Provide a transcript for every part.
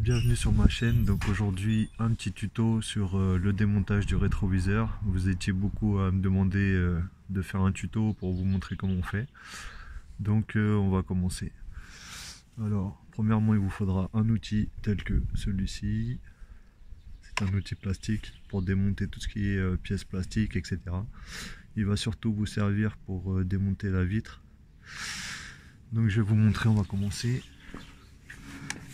Bienvenue sur ma chaîne. Donc aujourd'hui un petit tuto sur le démontage du rétroviseur. Vous étiez beaucoup à me demander de faire un tuto pour vous montrer comment on fait. Donc on va commencer. Alors premièrement il vous faudra un outil tel que celui-ci. C'est un outil plastique pour démonter tout ce qui est pièces plastiques, etc. Il va surtout vous servir pour démonter la vitre. Donc je vais vous montrer, on va commencer.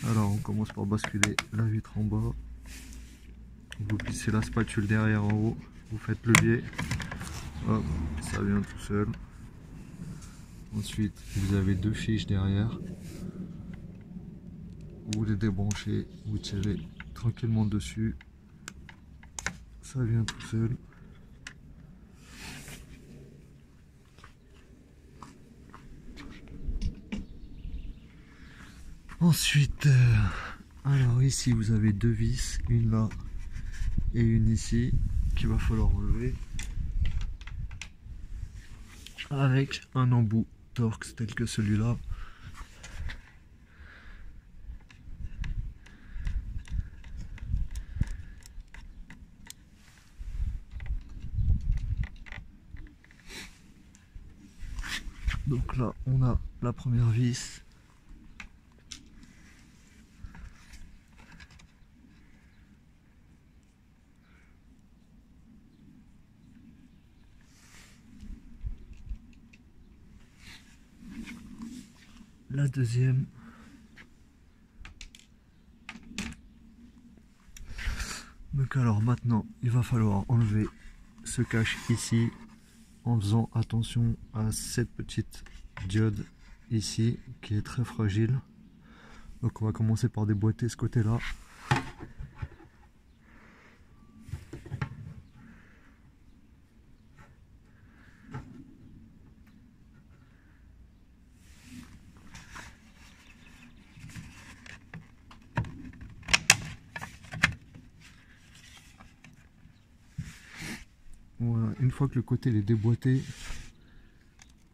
Alors on commence par basculer la vitre en bas, vous glissez la spatule derrière en haut, vous faites levier, hop, ça vient tout seul. Ensuite vous avez deux fiches derrière, vous les débranchez, vous tirez tranquillement dessus, ça vient tout seul. Ensuite, alors ici vous avez deux vis, une là et une ici, qu'il va falloir enlever avec un embout Torx tel que celui-là. Donc là on a la première vis. La deuxième. Donc alors maintenant il va falloir enlever ce cache ici en faisant attention à cette petite diode ici qui est très fragile. Donc on va commencer par déboîter ce côté là. Voilà, une fois que le côté est déboîté,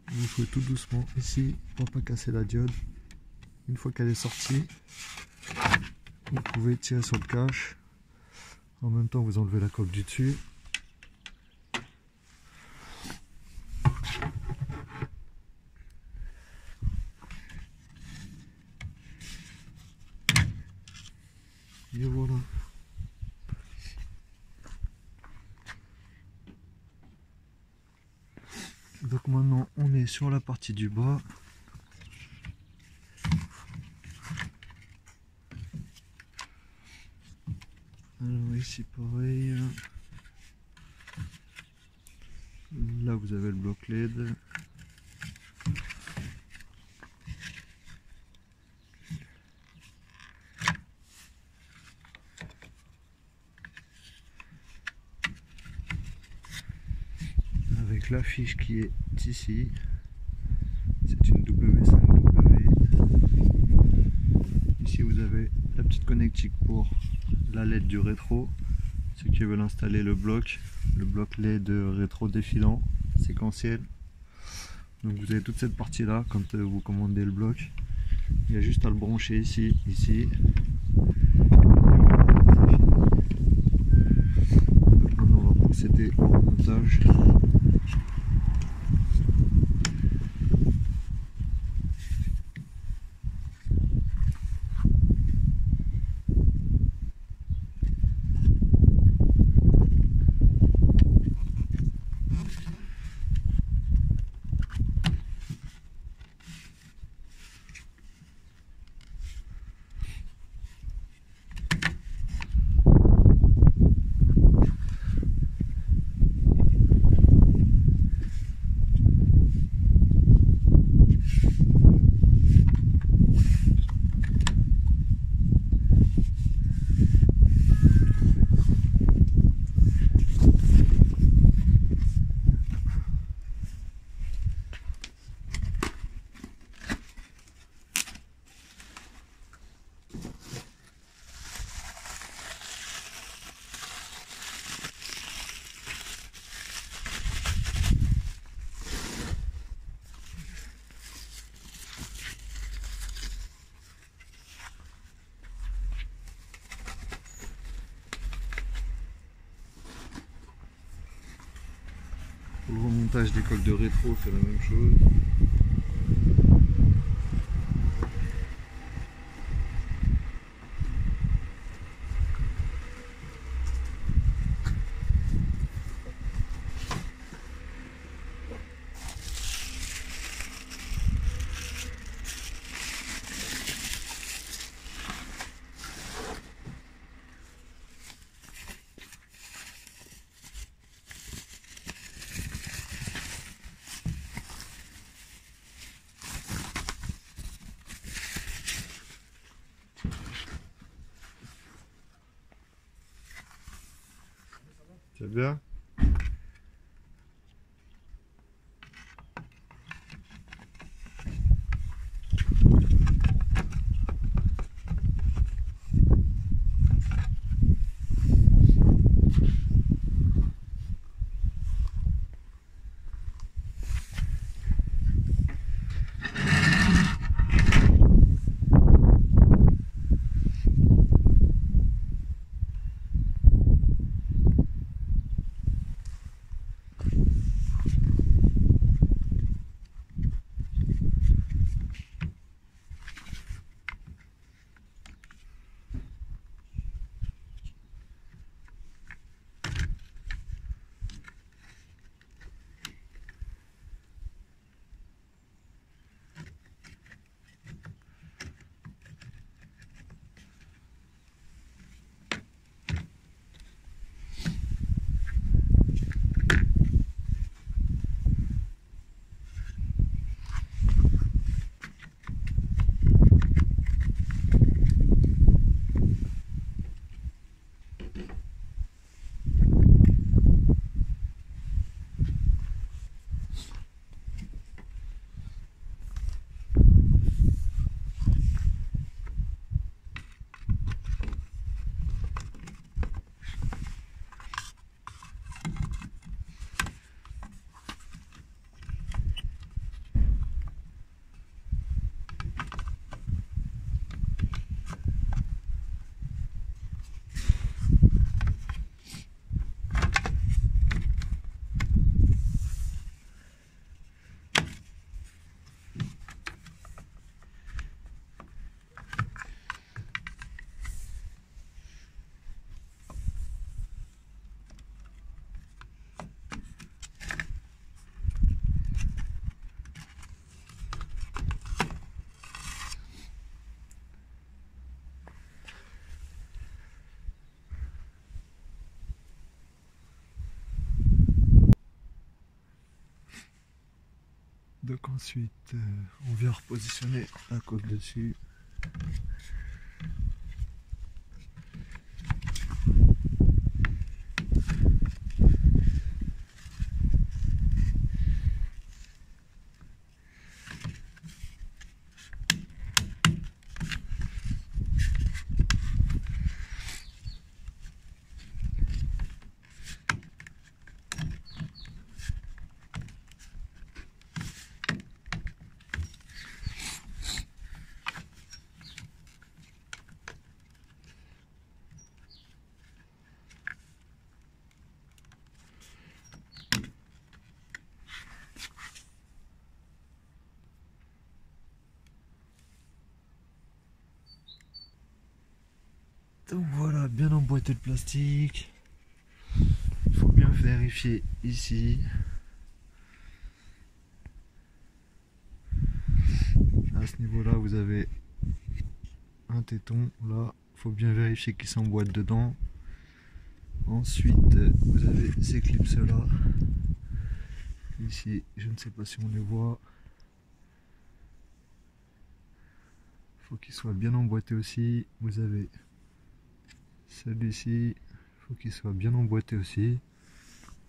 vous jouez tout doucement ici pour pas casser la diode. Une fois qu'elle est sortie, vous pouvez tirer sur le cache. En même temps, vous enlevez la coque du dessus. Et voilà. Donc maintenant on est sur la partie du bas. Alors ici pareil. Là vous avez le bloc LED. Avec la fiche qui est ici, c'est une W5W. Ici vous avez la petite connectique pour la LED du rétro, ceux qui veulent installer le bloc LED rétro défilant séquentiel. Donc vous avez toute cette partie là quand vous commandez le bloc, il y a juste à le brancher ici. Donc maintenant on va procéder au montage. montage des coques de rétro, c'est la même chose. C'est bien. Donc ensuite, on vient repositionner la coque dessus. Donc voilà, bien emboîté le plastique. Il faut bien vérifier ici. À ce niveau-là, vous avez un téton. Là, il faut bien vérifier qu'il s'emboîte dedans. Ensuite, vous avez ces clips-là. Ici, je ne sais pas si on les voit. Il faut qu'il soit bien emboîté aussi. Vous avez celui-ci. Il faut qu'il soit bien emboîté aussi.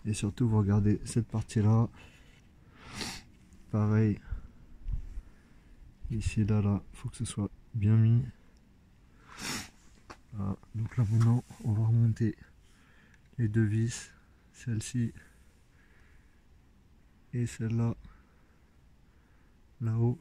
Et surtout, vous regardez cette partie-là. Pareil. Ici, là, il faut que ce soit bien mis. Voilà. Donc là, maintenant, on va remonter les deux vis. Celle-ci et celle-là. Là-haut.